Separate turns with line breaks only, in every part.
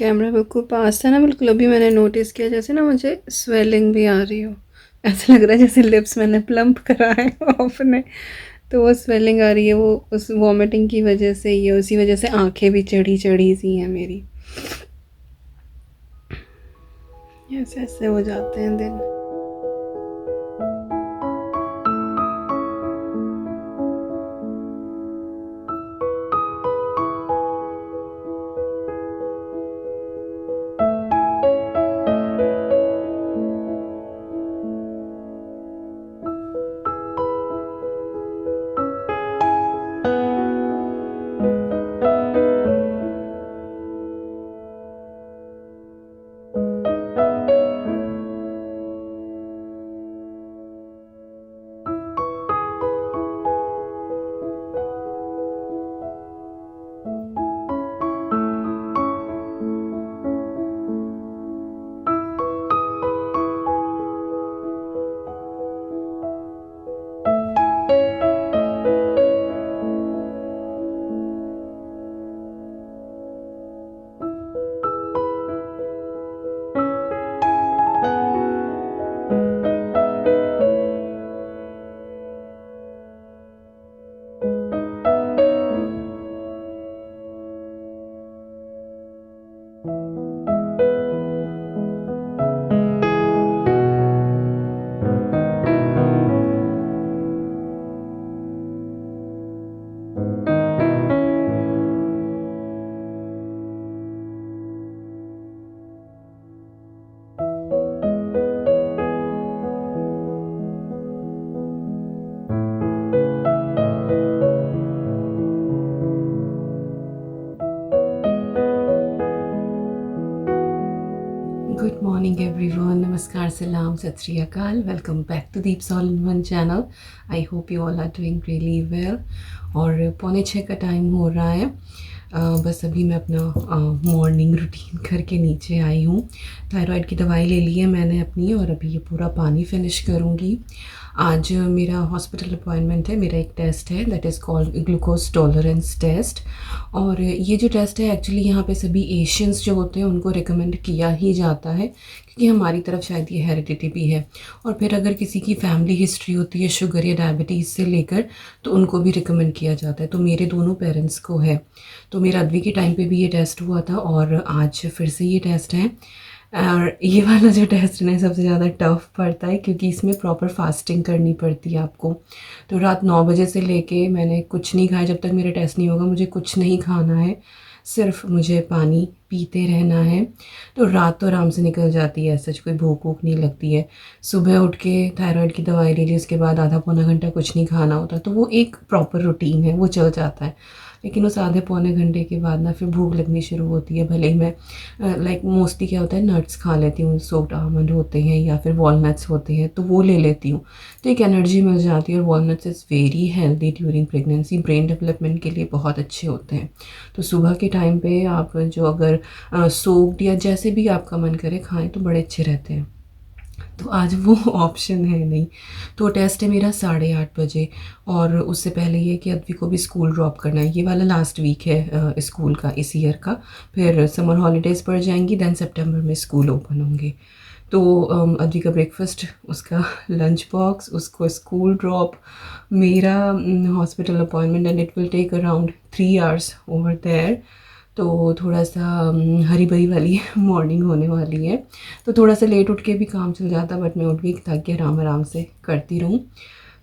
Camera बिल्कुल पास था ना, बिल्कुल अभी मैंने नोटिस किया जैसे ना मुझे स्वेलिंग भी आ रही हो। ऐसा लग रहा है जैसे लिप्स मैंने प्लम्प करा है ऑफ ने, तो वो स्वेलिंग आ रही है, वो उस वॉमिटिंग की वजह से ही है। उसी वजह से आंखें भी चढ़ी चढ़ी सी हैं मेरी। ऐसे ऐसे हो जाते हैं दिन। गुड मॉर्निंग एवरीवन, नमस्कार, सलाम, Sat Shri Akal. Welcome back to Deep's all in one channel. I hope you all are doing really well. और 5:45 का टाइम हो रहा है। बस अभी मैं अपना मॉर्निंग रूटीन करके नीचे आई हूँ। थायराइड की दवाई ले ली है मैंने अपनी, और अभी ये पूरा पानी फिनिश करूँगी। आज मेरा हॉस्पिटल अपॉइंटमेंट है, मेरा एक टेस्ट है that is called glucose tolerance test. और ये जो टेस्ट है एक्चुअली यहाँ पे सभी एशियंस जो होते हैं उनको रिकमेंड किया ही जाता है, क्योंकि हमारी तरफ शायद ये हेरिडिटी भी है। और फिर अगर किसी की फैमिली हिस्ट्री होती है शुगर या डायबिटीज़ से लेकर, तो उनको भी रिकमेंड किया जाता है। तो मेरे दोनों पेरेंट्स को है। तो मेरा अद्वी के टाइम पे भी ये टेस्ट हुआ था, और आज फिर से ये टेस्ट है। और ये वाला जो टेस्ट है सबसे ज़्यादा टफ पड़ता है, क्योंकि इसमें प्रॉपर फास्टिंग करनी पड़ती है आपको। तो रात 9 बजे से लेके मैंने कुछ नहीं खाया, जब तक मेरा टेस्ट नहीं होगा मुझे कुछ नहीं खाना है, सिर्फ मुझे पानी पीते रहना है। तो रात तो आराम से निकल जाती है, ऐसा कोई भूख वूख नहीं लगती है। सुबह उठ के थायराइड की दवाई ले ली, उसके बाद आधा पौना घंटा कुछ नहीं खाना होता, तो वो एक प्रॉपर रूटीन है, वो चल जाता है। लेकिन उस आधे पौने घंटे के बाद ना फिर भूख लगनी शुरू होती है। भले ही मैं लाइक मोस्टली क्या होता है, नट्स खा लेती हूँ, सोक्ड आमंड होते हैं या फिर वॉलनट्स होते हैं, तो वो ले लेती हूँ, तो एक एनर्जी मिल जाती है। और walnuts is very healthy during pregnancy, brain development के लिए बहुत अच्छे होते हैं। तो सुबह के टाइम पे आप जो अगर सोक्ड या जैसे भी आपका मन करे खाएं तो बड़े अच्छे रहते हैं। तो आज वो ऑप्शन है नहीं। तो टेस्ट है मेरा 8:30 बजे, और उससे पहले ये कि अद्वी को भी स्कूल ड्रॉप करना है। ये वाला लास्ट वीक है स्कूल का इस ईयर का, फिर समर हॉलीडेज़ पड़ जाएंगी, दैन सितंबर में स्कूल ओपन होंगे। तो अद्वी का ब्रेकफास्ट, उसका लंच बॉक्स, उसको स्कूल ड्रॉप, मेरा hospital appointment, and it will take around 3 hours over there. तो थोड़ा सा हरी भरी वाली मॉर्निंग होने वाली है। तो थोड़ा सा लेट उठ के भी काम चल जाता, बट मैं उठ गई ताकि आराम आराम से करती रहूँ।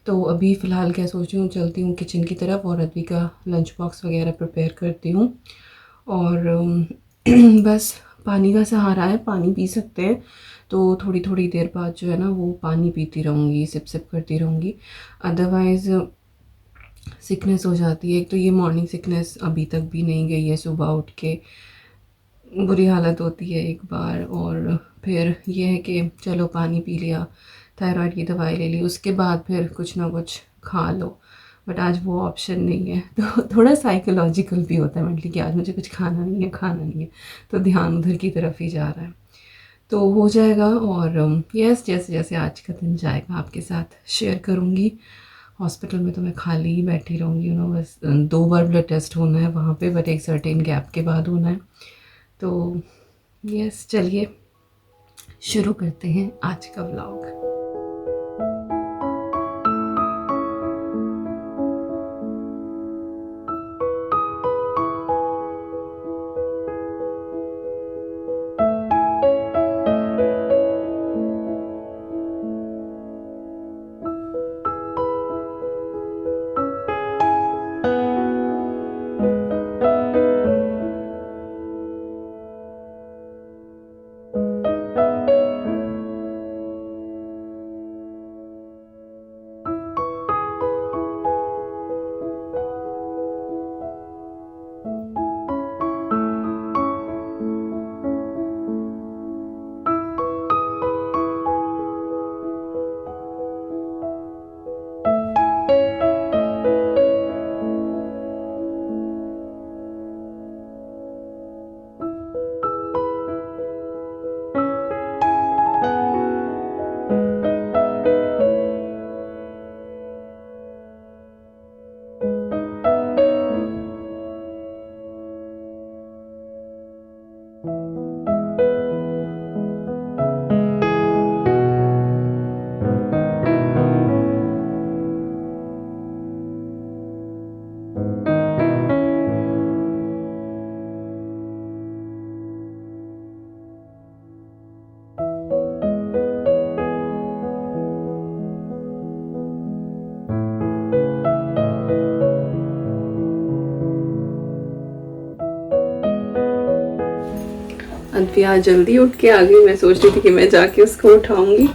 तो अभी फ़िलहाल क्या सोच रही हूँ, चलती हूँ किचन की तरफ और अद्वी का लंच बॉक्स वगैरह प्रिपेयर करती हूँ। और बस पानी का सहारा है, पानी पी सकते हैं। तो थोड़ी थोड़ी देर बाद जो है ना वो पानी पीती रहूँगी, सिप सिप करती रहूँगी, अदरवाइज़ सिकनेस हो जाती है। एक तो ये मॉर्निंग सिकनेस अभी तक भी नहीं गई है, सुबह उठ के बुरी हालत होती है एक बार, और फिर ये है कि चलो पानी पी लिया, थायराइड की दवाई ले ली, उसके बाद फिर कुछ ना कुछ खा लो। बट आज वो ऑप्शन नहीं है, तो थोड़ा साइकोलॉजिकल भी होता है मेंटली कि आज मुझे कुछ खाना नहीं है, खाना नहीं है, तो ध्यान उधर की तरफ ही जा रहा है। तो हो जाएगा। और यस, जैसे जैसे आज का दिन जाएगा आपके साथ शेयर करूँगी। हॉस्पिटल में तो मैं खाली ही बैठी रहूँगी, बस 2 बार ब्लड टेस्ट होना है वहाँ पे, बट एक सर्टेन गैप के बाद होना है। तो यस, चलिए शुरू करते हैं आज का व्लॉग। अद्विया आज जल्दी उठ के आ गई। मैं सोच रही थी कि मैं जाके उसको उठाऊंगी,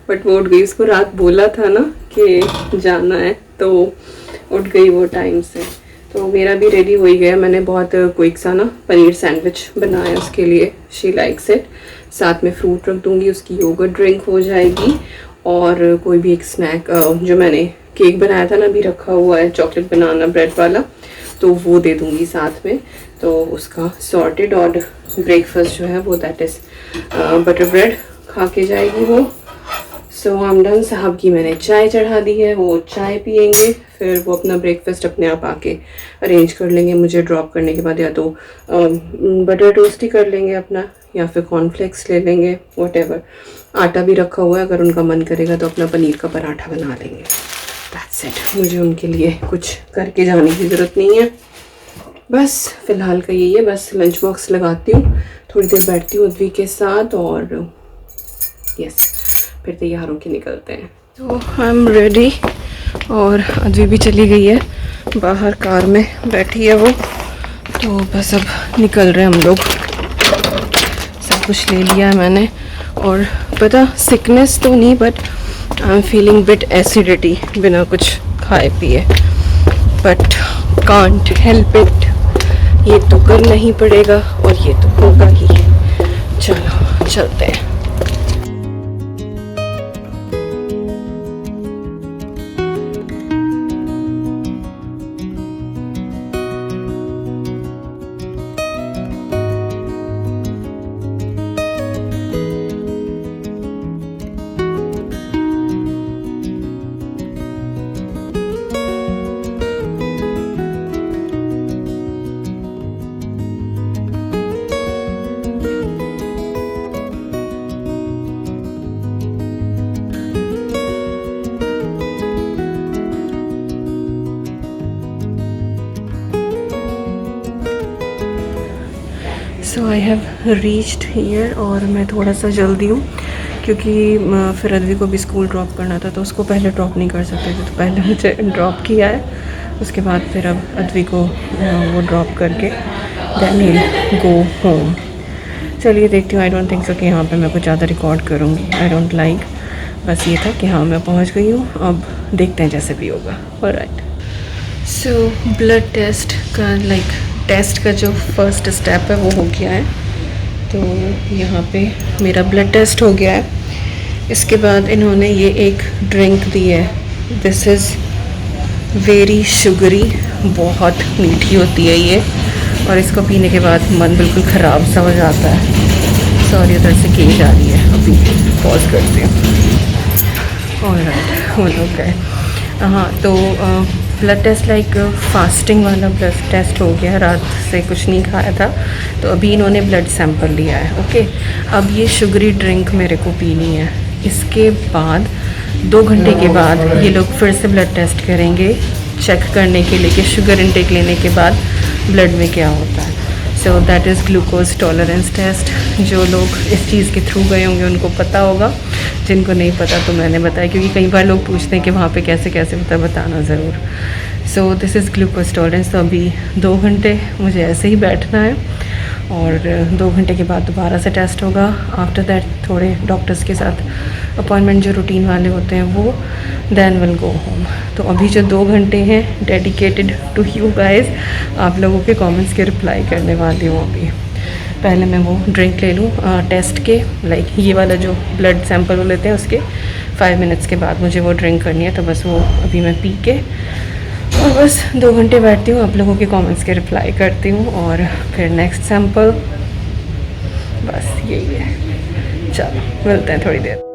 बट वो उठ गई। उसको रात बोला था ना कि जाना है, तो उठ गई वो टाइम से। तो मेरा भी रेडी हो ही गया। मैंने बहुत क्विक सा ना पनीर सैंडविच बनाया उसके लिए, शी लाइक्स इट। साथ में फ्रूट रख दूंगी, उसकी योगर्ट ड्रिंक हो जाएगी, और कोई भी एक स्नैक, जो मैंने केक बनाया था ना अभी रखा हुआ है, चॉकलेट बनाना ब्रेड वाला, तो वो दे दूंगी साथ में। तो उसका सॉर्टेड, और ब्रेकफास्ट जो है वो दैट इज़ बटर ब्रेड खा के जाएगी वो। सो आई एम डन। साहब की मैंने चाय चढ़ा दी है, वो चाय पियेंगे, फिर वो अपना ब्रेकफास्ट अपने आप आके अरेंज कर लेंगे। मुझे ड्रॉप करने के बाद या तो बटर टोस्ट ही कर लेंगे अपना, या फिर कॉर्नफ्लेक्स ले लेंगे, व्हाटएवर। आटा भी रखा हुआ है, अगर उनका मन करेगा तो अपना पनीर का पराठा बना लेंगे। That's it. मुझे उनके लिए कुछ करके जाने की ज़रूरत नहीं है। बस फ़िलहाल का यही है। बस लंच बॉक्स लगाती हूँ, थोड़ी देर बैठती हूँ अद्वी के साथ, और यस फिर तैयार होके निकलते हैं। तो आई एम रेडी, और अद्वी भी चली गई है बाहर, कार में बैठी है वो। तो बस अब निकल रहे हैं हम लोग। सब कुछ ले लिया है मैंने, और पता सिकनेस तो नहीं, but I am feeling bit acidity बिना कुछ खाए पिए, बट कांट हेल्प इट। ये तो करना ही पड़ेगा, और ये तो होगा ही। चलो चलते हैं। सो आई हैव रीच्ड हियर, और मैं थोड़ा सा जल्दी हूँ क्योंकि फिर अद्वी को भी स्कूल ड्रॉप करना था, तो उसको पहले ड्रॉप नहीं कर सकते थे, तो पहले मुझे ड्रॉप किया है। उसके बाद फिर अब अद्वी को वो ड्रॉप करके देन विल गो होम। चलिए देखती हूँ। आई डोंट थिंक सो कि यहाँ पे मैं कुछ ज़्यादा रिकॉर्ड करूँगी, आई डोंट लाइक। बस ये था कि हाँ मैं पहुँच गई हूँ, अब देखते हैं जैसे भी होगा। ऑलराइट। सो ब्लड टेस्ट का टेस्ट का जो फर्स्ट स्टेप है वो हो गया है। तो यहाँ पे मेरा ब्लड टेस्ट हो गया है। इसके बाद इन्होंने ये एक ड्रिंक दी है, दिस इज़ वेरी शुगरी, बहुत मीठी होती है ये, और इसको पीने के बाद मन बिल्कुल ख़राब सा हो जाता है। सॉरी उधर से केज आ रही है, अभी पॉज करती हूँ। ऑलराइट, वो लोग गए। हाँ, तो ब्लड टेस्ट लाइक फास्टिंग वाला ब्लड टेस्ट हो गया, रात से कुछ नहीं खाया था तो अभी इन्होंने ब्लड सैंपल लिया है। ओके, अब ये शुगरी ड्रिंक मेरे को पीनी है। इसके बाद 2 घंटे के बाद ये लोग फिर से ब्लड टेस्ट करेंगे चेक करने के लिए कि शुगर इनटेक लेने के बाद ब्लड में क्या होता है। So that is glucose tolerance test. जो लोग इस चीज़ के थ्रू गए होंगे उनको पता होगा, जिनको नहीं पता तो मैंने बताया, क्योंकि कई बार लोग पूछते हैं कि वहाँ पे कैसे कैसे होता है, बताना ज़रूर। So this is glucose tolerance. तो अभी 2 घंटे मुझे ऐसे ही बैठना है और 2 घंटे के बाद दोबारा से टेस्ट होगा। आफ्टर दैट थोड़े डॉक्टर्स के साथ अपॉइंटमेंट जो रूटीन वाले होते हैं वो, देन विल गो होम। तो अभी जो 2 घंटे हैं डेडिकेटेड टू यू गाइस, आप लोगों के कमेंट्स के रिप्लाई करने वाली हूँ। अभी पहले मैं वो ड्रिंक ले लूँ टेस्ट के, लाइक ये वाला जो ब्लड सैंपल वो लेते हैं उसके 5 मिनट्स के बाद मुझे वो ड्रिंक करनी है। तो बस वो अभी मैं पी के और बस 2 घंटे बैठती हूँ, आप लोगों के कमेंट्स के रिप्लाई करती हूँ और फिर नेक्स्ट सैंपल। बस यही है, चलो मिलते हैं थोड़ी देर।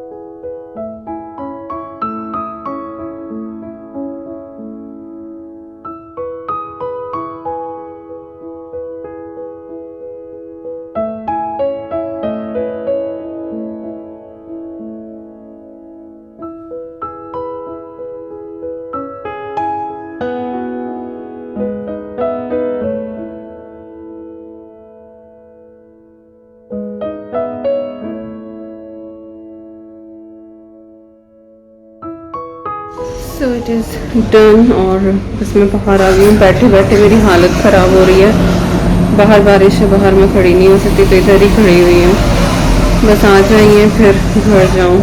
सो इट इज़ डन और बस मैं बाहर आ गई हूँ। बैठे बैठे मेरी हालत ख़राब हो रही है, बाहर बारिश है, बाहर मैं खड़ी नहीं हो सकती तो इधर ही खड़ी हुई हूँ। बस आ जाइए फिर घर जाऊँ।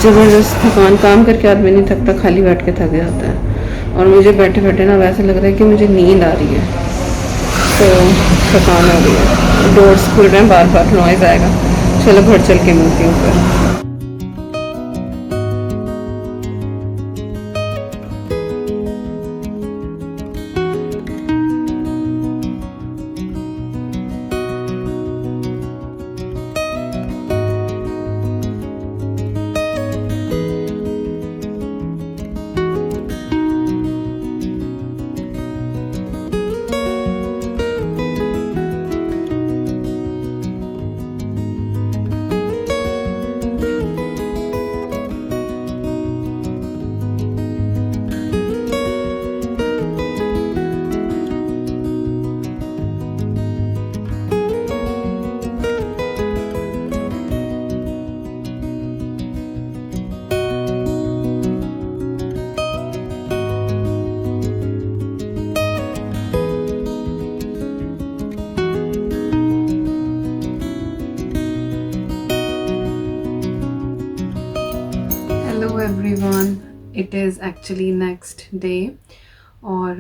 ज़बरदस्त थकान, काम करके आदमी नहीं थकता, खाली बैठ के थक जाता है। और मुझे बैठे बैठे ना वैसा लग रहा है कि मुझे नींद आ रही है, तो थकान हो रही है। डोर्स खुल रहे हैं, बार बार नॉइज़ आएगा। चलो घर चल के मिलती हूँ फिर। Hello everyone, it is actually next day और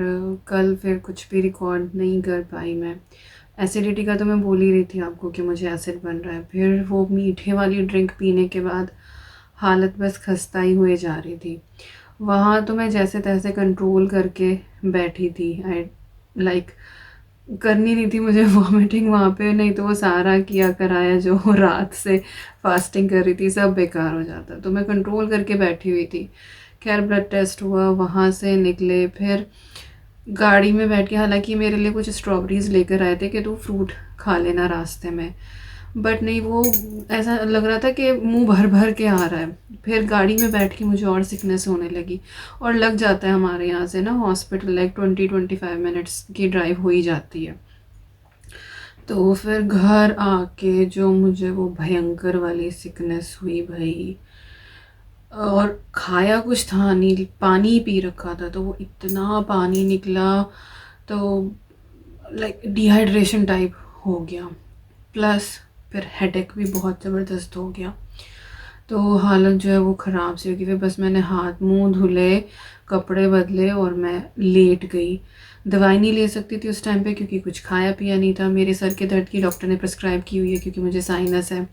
कल फिर कुछ भी रिकॉर्ड नहीं कर पाई मैं। एसिडिटी का तो मैं बोल ही रही थी आपको कि मुझे एसिड बन रहा है। फिर वो मीठे वाली ड्रिंक पीने के बाद हालत बस खस्ता ही हुए जा रही थी। वहाँ तो मैं जैसे तैसे कंट्रोल करके बैठी थी। आई लाइक करनी नहीं थी मुझे वॉमिटिंग वहाँ पे, नहीं तो वो सारा किया कराया जो रात से फास्टिंग कर रही थी सब बेकार हो जाता। तो मैं कंट्रोल करके बैठी हुई थी। खैर ब्लड टेस्ट हुआ, वहाँ से निकले, फिर गाड़ी में बैठ के, हालांकि मेरे लिए कुछ स्ट्रॉबेरीज़ लेकर आए थे कि तू फ्रूट खा लेना रास्ते में, बट नहीं, वो ऐसा लग रहा था कि मुंह भर भर के आ रहा है। फिर गाड़ी में बैठ के मुझे और सिकनेस होने लगी और लग जाता है हमारे यहाँ से ना हॉस्पिटल लाइक 20-25 मिनट्स की ड्राइव हो ही जाती है। तो फिर घर आके जो मुझे वो भयंकर वाली सिकनेस हुई भाई, और खाया कुछ था नहीं, पानी ही पी रखा था तो वो इतना पानी निकला तो लाइक डिहाइड्रेशन टाइप हो गया, प्लस फिर हेडेक भी बहुत ज़बरदस्त हो गया। तो हालत जो है वो ख़राब सी हो गई। फिर बस मैंने हाथ मुंह धुले, कपड़े बदले और मैं लेट गई। दवाई नहीं ले सकती थी उस टाइम पे क्योंकि कुछ खाया पिया नहीं था। मेरे सर के दर्द की डॉक्टर ने प्रिस्क्राइब की हुई है क्योंकि मुझे साइनस है,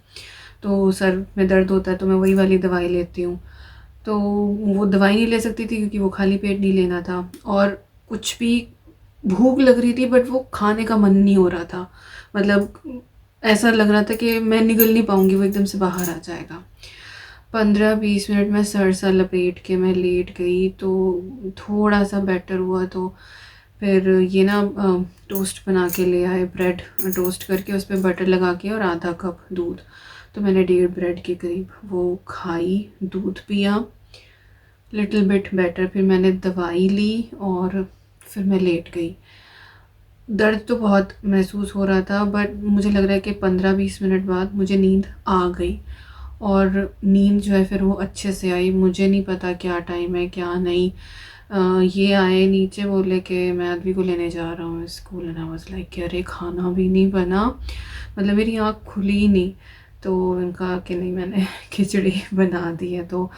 तो सर में दर्द होता है तो मैं वही वाली दवाई लेती हूँ। तो वो दवाई नहीं ले सकती थी क्योंकि वो खाली पेट नहीं लेना था, और कुछ भी भूख लग रही थी बट वो खाने का मन नहीं हो रहा था। मतलब ऐसा लग रहा था कि मैं निगल नहीं पाऊँगी, वो एकदम से बाहर आ जाएगा। 15-20 मिनट में सर सा लपेट के मैं लेट गई तो थोड़ा सा बेटर हुआ। तो फिर ये ना टोस्ट बना के ले आए, ब्रेड टोस्ट करके उस पर बटर लगा के और आधा कप दूध। तो मैंने 1.5 ब्रेड के करीब वो खाई, दूध पिया, लिटिल बिट बेटर। फिर मैंने दवाई ली और फिर मैं लेट गई। दर्द तो बहुत महसूस हो रहा था, बट मुझे लग रहा है कि 15-20 मिनट बाद मुझे नींद आ गई। और नींद जो है फिर वो अच्छे से आई। मुझे नहीं पता क्या टाइम है क्या नहीं। ये आए नीचे, बोले कि मैं अदवी को लेने जा रहा हूँ school. And I was like कि अरे खाना भी नहीं बना, मतलब मेरी आँख खुली ही नहीं। तो इनका कि नहीं, मैंने खिचड़ी बना दी है। तो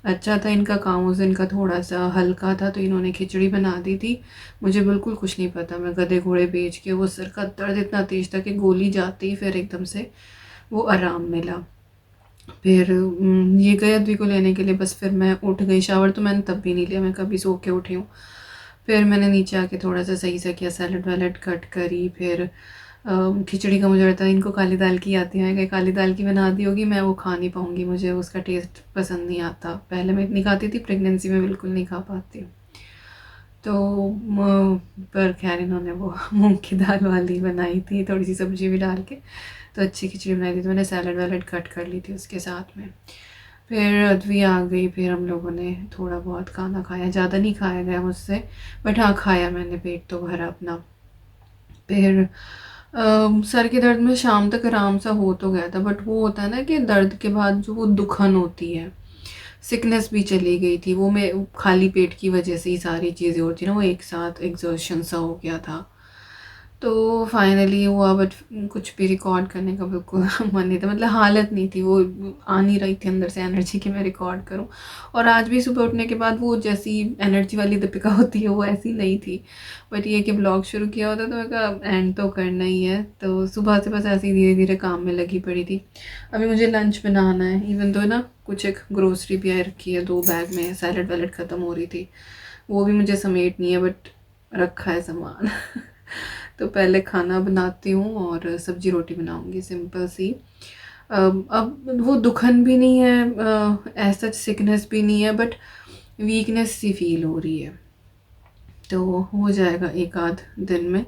अच्छा था, इनका काम उस दिन का थोड़ा सा हल्का था तो इन्होंने खिचड़ी बना दी थी। मुझे बिल्कुल कुछ नहीं पता, मैं गधे घोड़े बेच के, वो सर का दर्द इतना तेज़ था कि गोली जाती ही फिर एकदम से वो आराम मिला। फिर ये गए अद्वी को लेने के लिए, बस फिर मैं उठ गई। शावर तो मैंने तब भी नहीं लिया, मैं कभी सो के उठी हूँ। फिर मैंने नीचे आके थोड़ा सा सही से किया, सैलड वैलड कट करी। फिर खिचड़ी का मुझे लगता है इनको काली दाल की आती है, कि काली दाल की बना दी होगी, मैं वो खा नहीं पाऊँगी, मुझे उसका टेस्ट पसंद नहीं आता। पहले मैं इतनी खाती थी, प्रेगनेंसी में बिल्कुल नहीं खा पाती। तो पर खैर इन्होंने वो मूंग की दाल वाली बनाई थी, थोड़ी सी सब्जी भी डाल के, तो अच्छी खिचड़ी बनाई थी। तो मैंने सैलड वैलड कट कर ली थी उसके साथ में। फिर अदवी आ गई, फिर हम लोगों ने थोड़ा बहुत खाना खाया, ज़्यादा नहीं खाया गया मुझसे, बट हाँ खाया मैंने, पेट तो भरा अपना। फिर सर के दर्द में शाम तक आराम सा हो तो गया था, बट वो होता है ना कि दर्द के बाद जो वो दुखन होती है, सिकनेस भी चली गई थी। वो मैं खाली पेट की वजह से ही सारी चीज़ें होती ना, वो एक साथ एग्जर्शन सा हो गया था। तो फाइनली हुआ, बट कुछ भी रिकॉर्ड करने का बिल्कुल मन नहीं था, मतलब हालत नहीं थी, वो आ नहीं रही थी अंदर से एनर्जी कि मैं रिकॉर्ड करूं। और आज भी सुबह उठने के बाद वो जैसी एनर्जी वाली दीपिका होती है वो ऐसी नहीं थी। बट ये कि ब्लॉग शुरू किया होता तो मैं कहा एंड तो करना ही है, तो सुबह से बस ऐसे ही धीरे धीरे काम में लगी पड़ी थी। अभी मुझे लंच बनाना है, इवन तो ना कुछ एक ग्रोसरी भी आई रखी है 2 बैग में, सैलड वैलड ख़त्म हो रही थी, वो भी मुझे समेटनी है, बट रखा है सामान। तो पहले खाना बनाती हूँ और सब्जी रोटी बनाऊँगी सिंपल सी। अब वो दुखन भी नहीं है, ऐसा सिकनेस भी नहीं है, बट वीकनेस सी फील हो रही है। तो हो जाएगा एक आध दिन में।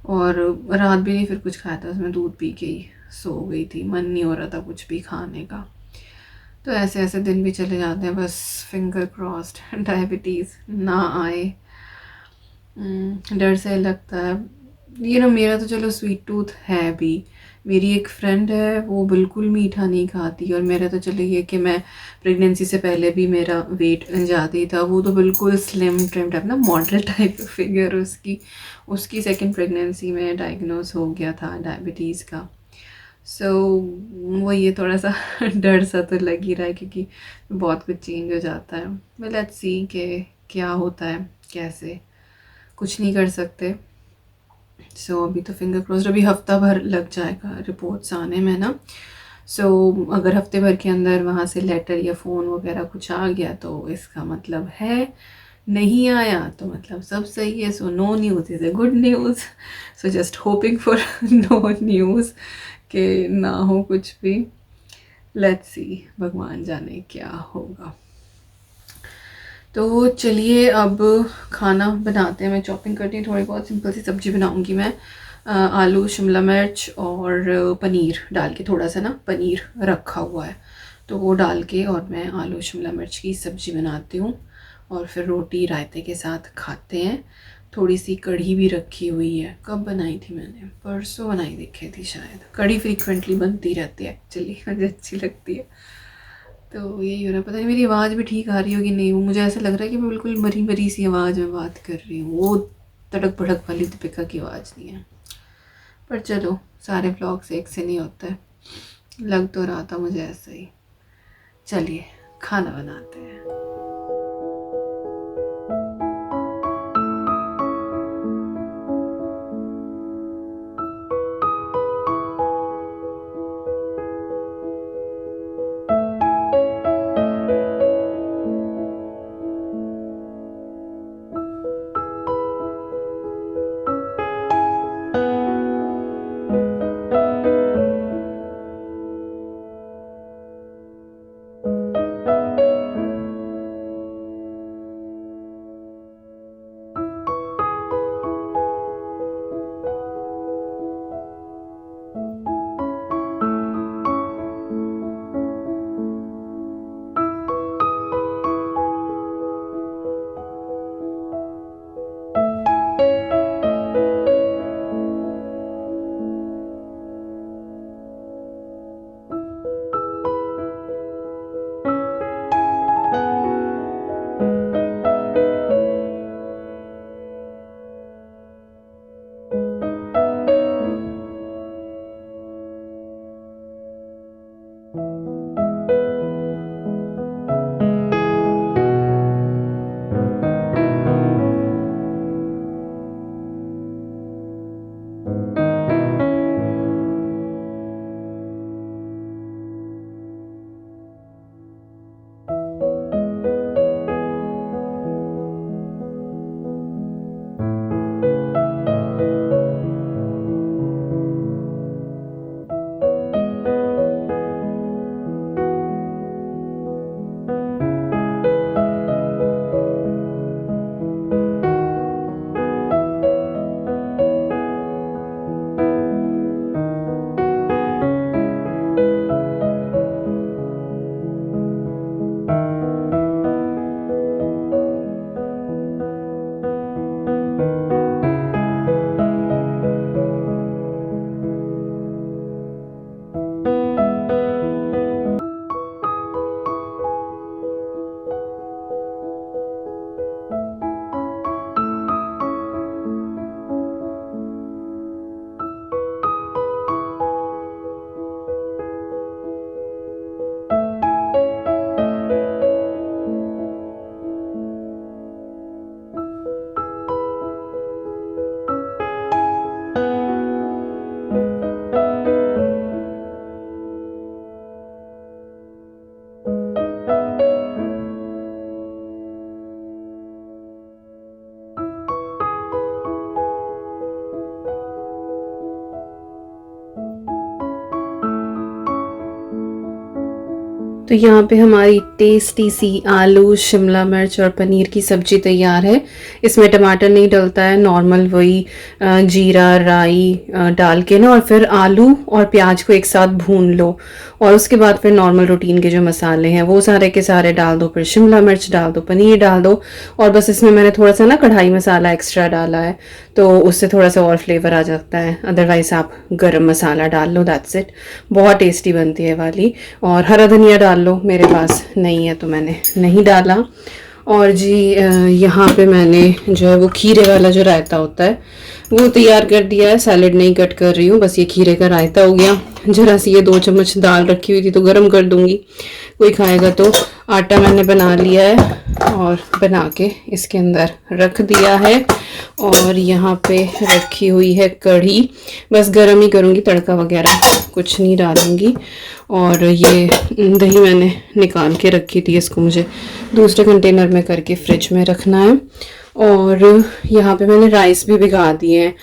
और रात भी नहीं फिर कुछ खाया था, उसमें दूध पी के ही सो गई थी, मन नहीं हो रहा था कुछ भी खाने का। तो ऐसे ऐसे दिन भी चले जाते हैं, बस फिंगर क्रॉस्ड डायबिटीज़ ना आए। डर से लगता है। ये ना मेरा तो चलो स्वीट टूथ है भी, मेरी एक फ्रेंड है वो बिल्कुल मीठा नहीं खाती, और मेरा तो चलो ये कि मैं प्रेगनेंसी से पहले भी मेरा वेट ज़्यादा ही था, वो तो बिल्कुल स्लिम ट्रिम टाइप ना, मॉडल टाइप फिगर उसकी। उसकी सेकंड प्रेगनेंसी में डायग्नोस हो गया था डायबिटीज़ का। सो वो ये थोड़ा सा डर सा तो लग ही रहा है, क्योंकि बहुत कुछ चेंज हो जाता है। मैं लेट्स सी कि क्या होता है कैसे, कुछ नहीं कर सकते। सो अभी तो फिंगर क्रॉस्ड, अभी हफ्ता भर लग जाएगा रिपोर्ट्स आने में ना। सो अगर हफ्ते भर के अंदर वहाँ से लेटर या फ़ोन वगैरह कुछ आ गया तो इसका मतलब है, नहीं आया तो मतलब सब सही है। So no news is a good news. So just hoping for no news, कि ना हो कुछ भी। लेट्स सी, भगवान जाने क्या होगा। तो चलिए अब खाना बनाते हैं। मैं चॉपिंग करती हूँ, थोड़ी बहुत सिंपल सी सब्ज़ी बनाऊँगी मैं। आलू शिमला मिर्च और पनीर डाल के, थोड़ा सा ना पनीर रखा हुआ है तो वो डाल के, और मैं आलू शिमला मिर्च की सब्ज़ी बनाती हूँ और फिर रोटी रायते के साथ खाते हैं। थोड़ी सी कढ़ी भी रखी हुई है, कब बनाई थी मैंने, परसों बनाई देखी थी शायद। कढ़ी फ्रीक्वेंटली बनती रहती है एक्चुअली, मुझे अच्छी लगती है। तो यही हो रहा है, पता नहीं मेरी आवाज़ भी ठीक आ रही होगी नहीं, वो मुझे ऐसा लग रहा है कि मैं बिल्कुल मरी मरी सी आवाज़ में बात कर रही हूँ, वो तड़क भड़क वाली दीपिका की आवाज़ नहीं है। पर चलो, सारे व्लॉग्स एक से नहीं होते, लग तो रहा था मुझे ऐसा ही। चलिए खाना बनाते हैं। तो यहाँ पे हमारी टेस्टी सी आलू शिमला मिर्च और पनीर की सब्ज़ी तैयार है। इसमें टमाटर नहीं डलता है, नॉर्मल वही जीरा राई डाल के ना, और फिर आलू और प्याज को एक साथ भून लो, और उसके बाद फिर नॉर्मल रूटीन के जो मसाले हैं वो सारे के सारे डाल दो, फिर शिमला मिर्च डाल दो, पनीर डाल दो, और बस इसमें मैंने थोड़ा सा ना कढ़ाई मसाला एक्स्ट्रा डाला है, तो उससे थोड़ा सा और फ्लेवर आ जाता है। अदरवाइज़ आप गरम मसाला डाल लो, दैट्स इट। बहुत टेस्टी बनती है वाली। और हरा धनिया डाल लो, मेरे पास नहीं है तो मैंने नहीं डाला। और जी यहाँ पे मैंने जो है वो खीरे वाला जो रायता होता है वो तैयार कर दिया है। सैलेड नहीं कट कर रही हूँ, बस ये खीरे का रायता हो गया। जरा सी ये 2 चम्मच दाल रखी हुई थी तो गर्म कर दूंगी, कोई खाएगा तो। आटा मैंने बना लिया है और बना के इसके अंदर रख दिया है। और यहाँ पे रखी हुई है कढ़ी, बस गर्म ही करूँगी, तड़का वगैरह कुछ नहीं डालूंगी। और ये दही मैंने निकाल के रखी थी, इसको मुझे दूसरे कंटेनर में करके फ्रिज में रखना है। और यहाँ पे मैंने राइस भी भिगा दिए हैं,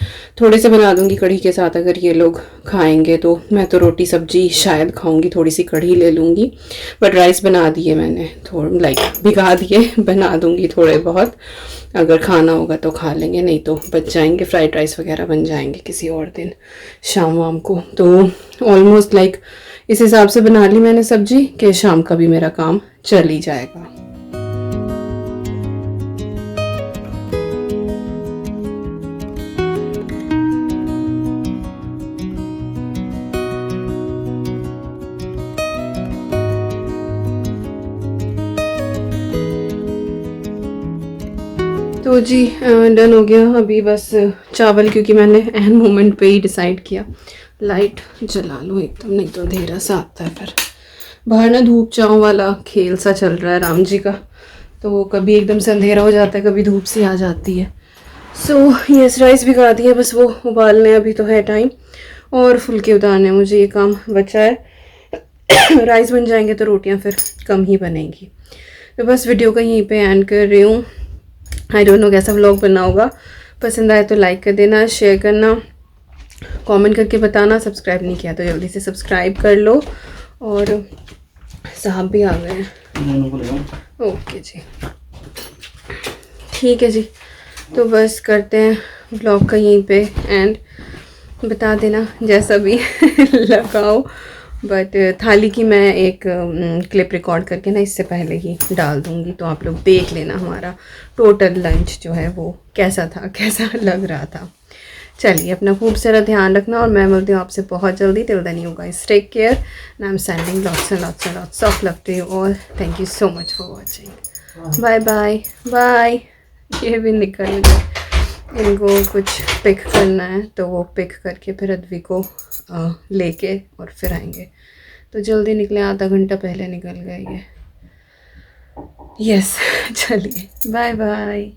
थोड़े से बना दूंगी कढ़ी के साथ अगर ये लोग खाएंगे तो। मैं तो रोटी सब्जी शायद खाऊंगी, थोड़ी सी कढ़ी ले लूँगी, बट राइस बना दिए मैंने, थोड़ा लाइक भिगा दिए, बना दूंगी थोड़े बहुत, अगर खाना होगा तो खा लेंगे, नहीं तो बच जाएंगे। फ्राइड राइस वगैरह बन जाएंगे किसी और दिन शाम वाम को। तो ऑलमोस्ट लाइक इस हिसाब से बना ली मैंने सब्जी कि शाम का भी मेरा काम चल ही जाएगा। तो जी डन हो गया। अभी बस चावल, क्योंकि मैंने एहन मोमेंट पे ही डिसाइड किया लाइट जला लूँ एकदम, नहीं तो अंधेरा सा आता है फिर। बाहर ना धूप छाँव वाला खेल सा चल रहा है राम जी का, तो कभी एकदम से अंधेरा हो जाता है, कभी धूप सी आ जाती है। सो यस, राइस भिगा दिया, बस वो उबालने अभी तो है टाइम, और फुलके उतारने मुझे ये काम बचा है। राइस बन जाएंगे तो रोटियाँ फिर कम ही बनेंगी। तो बस वीडियो का यहीं पे एंड कर रही हूँ। आई डोंट नो कैसा व्लॉग बना होगा, पसंद आए तो लाइक कर देना, शेयर करना, कमेंट करके बताना। सब्सक्राइब नहीं किया तो जल्दी से सब्सक्राइब कर लो। और साहब भी आ गए हैं। ओके जी, ठीक है जी। तो बस करते हैं व्लॉग का यहीं पे एंड। बता देना जैसा भी लगाओ, बट थाली की मैं एक क्लिप रिकॉर्ड करके ना इससे पहले ही डाल दूँगी, तो आप लोग देख लेना हमारा टोटल लंच जो है वो कैसा था, कैसा लग रहा था। चलिए, अपना खूब सारा ध्यान रखना, और मैं मिलती हूँ आपसे बहुत जल्दी। Till then you guys take care and I am sending lots and lots and lots of love to you all. Thank you so much for watching. Bye bye bye. ये भी निकल गए, इनको कुछ पिक करना है तो वो पिक करके फिर अद्वी को लेके और फिर आएंगे। तो जल्दी निकले, आधा घंटा पहले निकल गए ये। यस चलिए, बाय बाय।